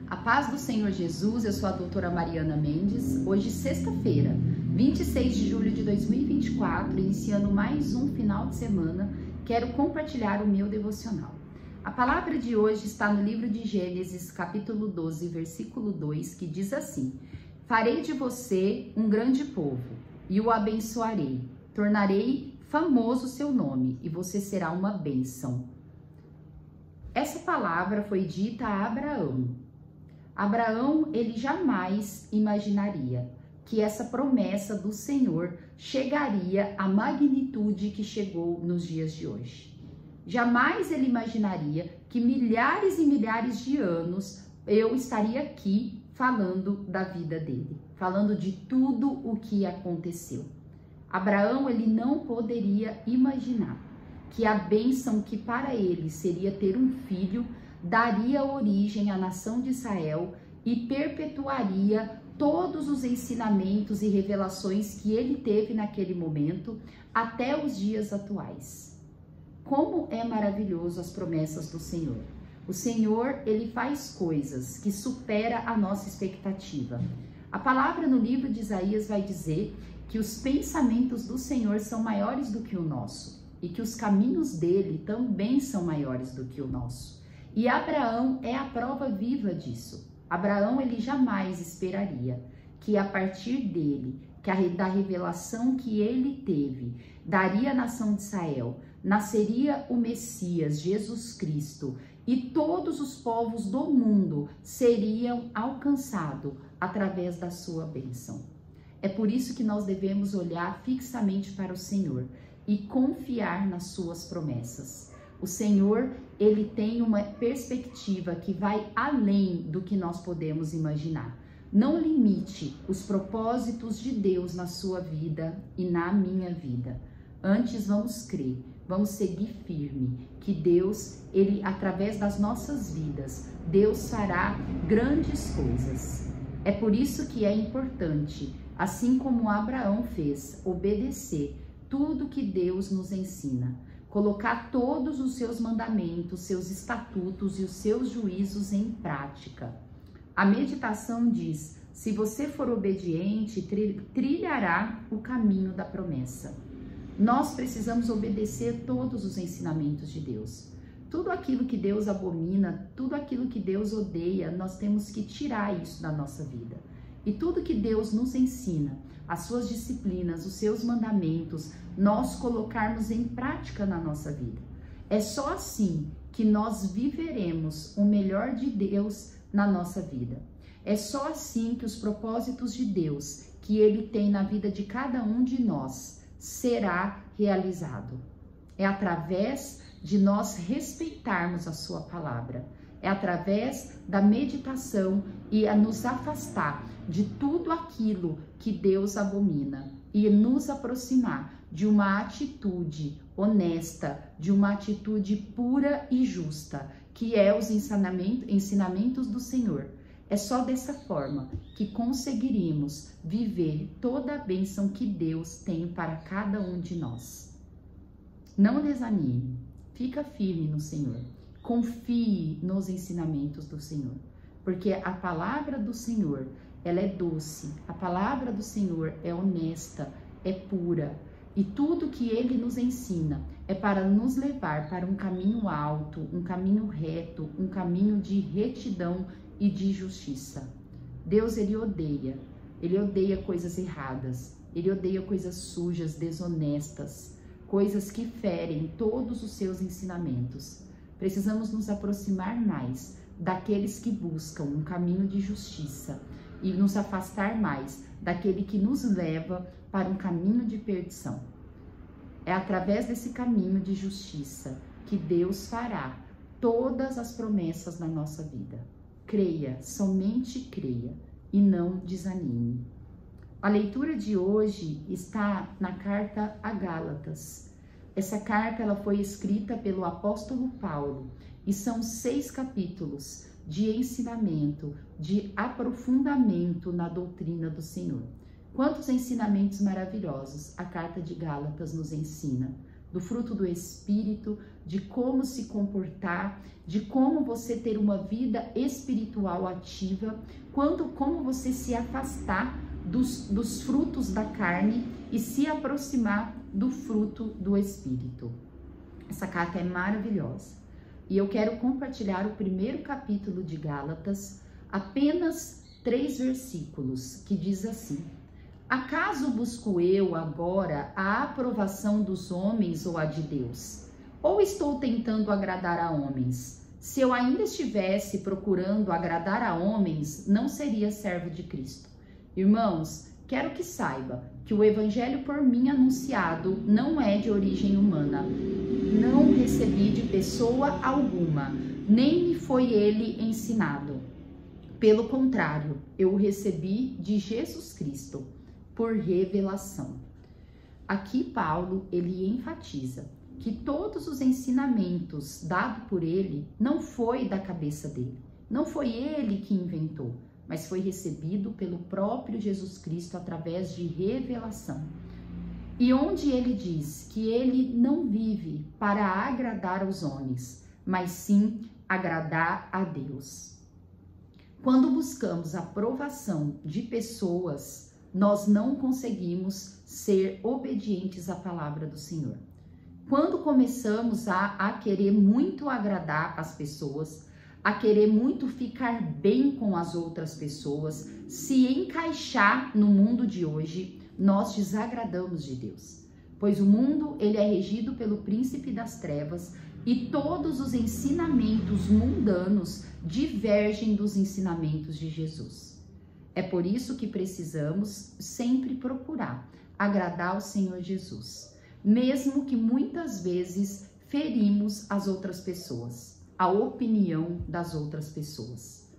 A paz do Senhor Jesus, eu sou a doutora Mariana Mendes. Hoje, sexta-feira, 26 de julho de 2024, iniciando mais um final de semana, quero compartilhar o meu devocional. A palavra de hoje está no livro de Gênesis, capítulo 12, versículo 2, que diz assim: Farei de você um grande povo e o abençoarei, tornarei famoso o seu nome e você será uma bênção. Essa palavra foi dita a Abraão. Abraão, ele jamais imaginaria que essa promessa do Senhor chegaria à magnitude que chegou nos dias de hoje. Jamais ele imaginaria que milhares e milhares de anos eu estaria aqui falando da vida dele, falando de tudo o que aconteceu. Abraão, ele não poderia imaginar que a bênção que para ele seria ter um filho daria origem à nação de Israel e perpetuaria todos os ensinamentos e revelações que ele teve naquele momento até os dias atuais. Como é maravilhoso as promessas do Senhor. O Senhor, ele faz coisas que supera a nossa expectativa. A palavra no livro de Isaías vai dizer que os pensamentos do Senhor são maiores do que o nosso e que os caminhos dele também são maiores do que o nosso. E Abraão é a prova viva disso. Abraão, ele jamais esperaria que a partir dele, da revelação que ele teve, daria a nação de Israel, nasceria o Messias, Jesus Cristo, e todos os povos do mundo seriam alcançados através da sua bênção. É por isso que nós devemos olhar fixamente para o Senhor e confiar nas suas promessas. O Senhor, ele tem uma perspectiva que vai além do que nós podemos imaginar. Não limite os propósitos de Deus na sua vida e na minha vida. Antes, vamos crer, vamos seguir firme, que Deus, ele, através das nossas vidas, Deus fará grandes coisas. É por isso que é importante, assim como Abraão fez, obedecer tudo que Deus nos ensina. Colocar todos os seus mandamentos, seus estatutos e os seus juízos em prática. A meditação diz: se você for obediente, trilhará o caminho da promessa. Nós precisamos obedecer todos os ensinamentos de Deus. Tudo aquilo que Deus abomina, tudo aquilo que Deus odeia, nós temos que tirar isso da nossa vida. E tudo que Deus nos ensina, as suas disciplinas, os seus mandamentos, nós colocarmos em prática na nossa vida. É só assim que nós viveremos o melhor de Deus na nossa vida. É só assim que os propósitos de Deus, que Ele tem na vida de cada um de nós, será realizado. É através de nós respeitarmos a sua palavra. É através da meditação e a nos afastar de tudo aquilo que Deus abomina e nos aproximar de uma atitude honesta, de uma atitude pura e justa, que é os ensinamentos do Senhor. É só dessa forma que conseguiríamos viver toda a bênção que Deus tem para cada um de nós. Não desanime, fica firme no Senhor. Confie nos ensinamentos do Senhor, porque a palavra do Senhor, ela é doce, a palavra do Senhor é honesta, é pura, e tudo que Ele nos ensina é para nos levar para um caminho alto, um caminho reto, um caminho de retidão e de justiça. Deus, Ele odeia coisas erradas, Ele odeia coisas sujas, desonestas, coisas que ferem todos os seus ensinamentos. Precisamos nos aproximar mais daqueles que buscam um caminho de justiça e nos afastar mais daquele que nos leva para um caminho de perdição. É através desse caminho de justiça que Deus fará todas as promessas na nossa vida. Creia, somente creia e não desanime. A leitura de hoje está na carta a Gálatas. Essa carta ela foi escrita pelo apóstolo Paulo e são 6 capítulos de ensinamento, de aprofundamento na doutrina do Senhor. Quantos ensinamentos maravilhosos a carta de Gálatas nos ensina. do fruto do Espírito, de como se comportar, de como você ter uma vida espiritual ativa, como você se afastar dos frutos da carne e se aproximar do fruto do Espírito. Essa carta é maravilhosa. E eu quero compartilhar o primeiro capítulo de Gálatas, apenas 3 versículos, que diz assim: acaso busco eu agora a aprovação dos homens ou a de Deus? Ou estou tentando agradar a homens? Se eu ainda estivesse procurando agradar a homens, não seria servo de Cristo. Irmãos, quero que saiba que o evangelho por mim anunciado não é de origem humana. Não recebi de pessoa alguma, nem me foi ele ensinado. Pelo contrário, eu o recebi de Jesus Cristo, por revelação. Aqui Paulo, ele enfatiza que todos os ensinamentos dados por ele não foi da cabeça dele, não foi ele que inventou, mas foi recebido pelo próprio Jesus Cristo através de revelação. E onde ele diz que ele não vive para agradar aos homens, mas sim agradar a Deus. Quando buscamos a aprovação de pessoas, nós não conseguimos ser obedientes à palavra do Senhor. Quando começamos a querer muito agradar as pessoas, a querer muito ficar bem com as outras pessoas, se encaixar no mundo de hoje, nós desagradamos de Deus. Pois o mundo, ele é regido pelo príncipe das trevas e todos os ensinamentos mundanos divergem dos ensinamentos de Jesus. É por isso que precisamos sempre procurar agradar ao Senhor Jesus, mesmo que muitas vezes ferimos as outras pessoas, a opinião das outras pessoas.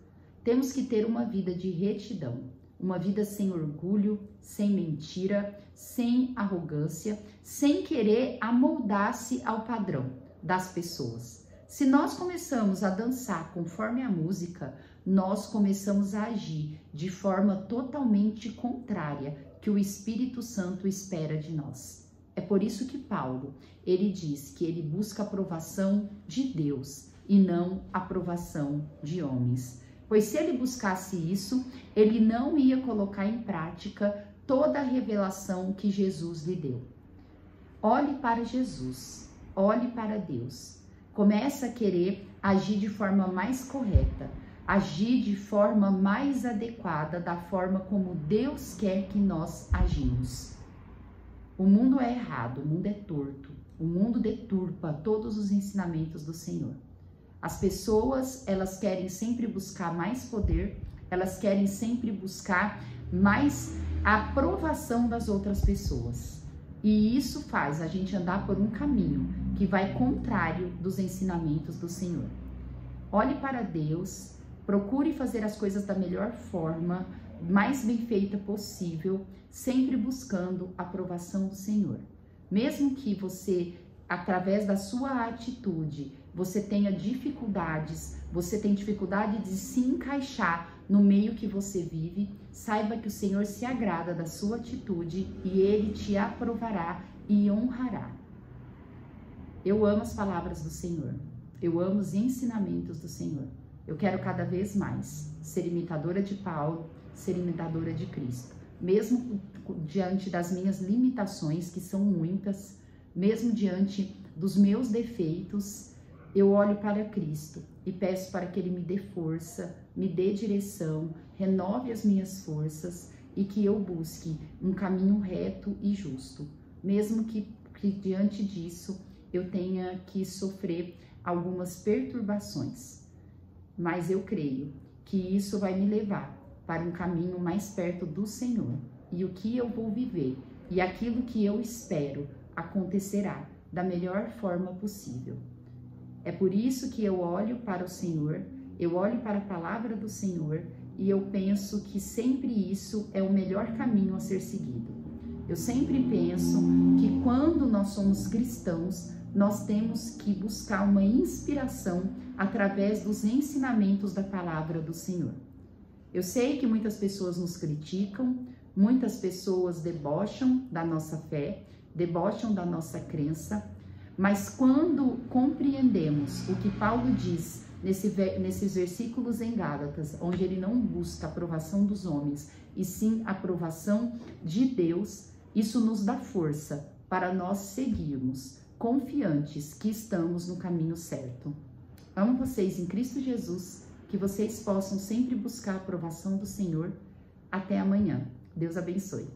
Temos que ter uma vida de retidão, uma vida sem orgulho, sem mentira, sem arrogância, sem querer amoldar-se ao padrão das pessoas. Se nós começamos a dançar conforme a música, nós começamos a agir de forma totalmente contrária que o Espírito Santo espera de nós. É por isso que Paulo, ele diz que ele busca a aprovação de Deus e não a aprovação de homens. Pois se ele buscasse isso, ele não ia colocar em prática toda a revelação que Jesus lhe deu. Olhe para Jesus, olhe para Deus. Começa a querer agir de forma mais correta, agir de forma mais adequada da forma como Deus quer que nós agimos. O mundo é errado, o mundo é torto, o mundo deturpa todos os ensinamentos do Senhor. As pessoas, elas querem sempre buscar mais poder, elas querem sempre buscar mais a aprovação das outras pessoas. E isso faz a gente andar por um caminho que vai contrário dos ensinamentos do Senhor. Olhe para Deus, procure fazer as coisas da melhor forma, mais bem feita possível, sempre buscando a aprovação do Senhor. Mesmo que você, através da sua atitude, você tenha dificuldades, você tem dificuldade de se encaixar no meio que você vive, saiba que o Senhor se agrada da sua atitude e Ele te aprovará e honrará. Eu amo as palavras do Senhor, eu amo os ensinamentos do Senhor. Eu quero cada vez mais ser imitadora de Paulo, ser imitadora de Cristo. Mesmo diante das minhas limitações, que são muitas, mesmo diante dos meus defeitos, eu olho para Cristo e peço para que Ele me dê força, me dê direção, renove as minhas forças e que eu busque um caminho reto e justo. Mesmo que diante disso eu tenha que sofrer algumas perturbações. Mas eu creio que isso vai me levar para um caminho mais perto do Senhor. E o que eu vou viver e aquilo que eu espero acontecerá da melhor forma possível. É por isso que eu olho para o Senhor, eu olho para a palavra do Senhor e eu penso que sempre isso é o melhor caminho a ser seguido. Eu sempre penso que quando nós somos cristãos, nós temos que buscar uma inspiração através dos ensinamentos da palavra do Senhor. Eu sei que muitas pessoas nos criticam, muitas pessoas debocham da nossa fé, debocham da nossa crença, Mas quando compreendemos o que Paulo diz nesses versículos em Gálatas, onde ele não busca a aprovação dos homens, e sim a aprovação de Deus, isso nos dá força para nós seguirmos, confiantes que estamos no caminho certo. Amo vocês em Cristo Jesus, que vocês possam sempre buscar a aprovação do Senhor. Até amanhã. Deus abençoe.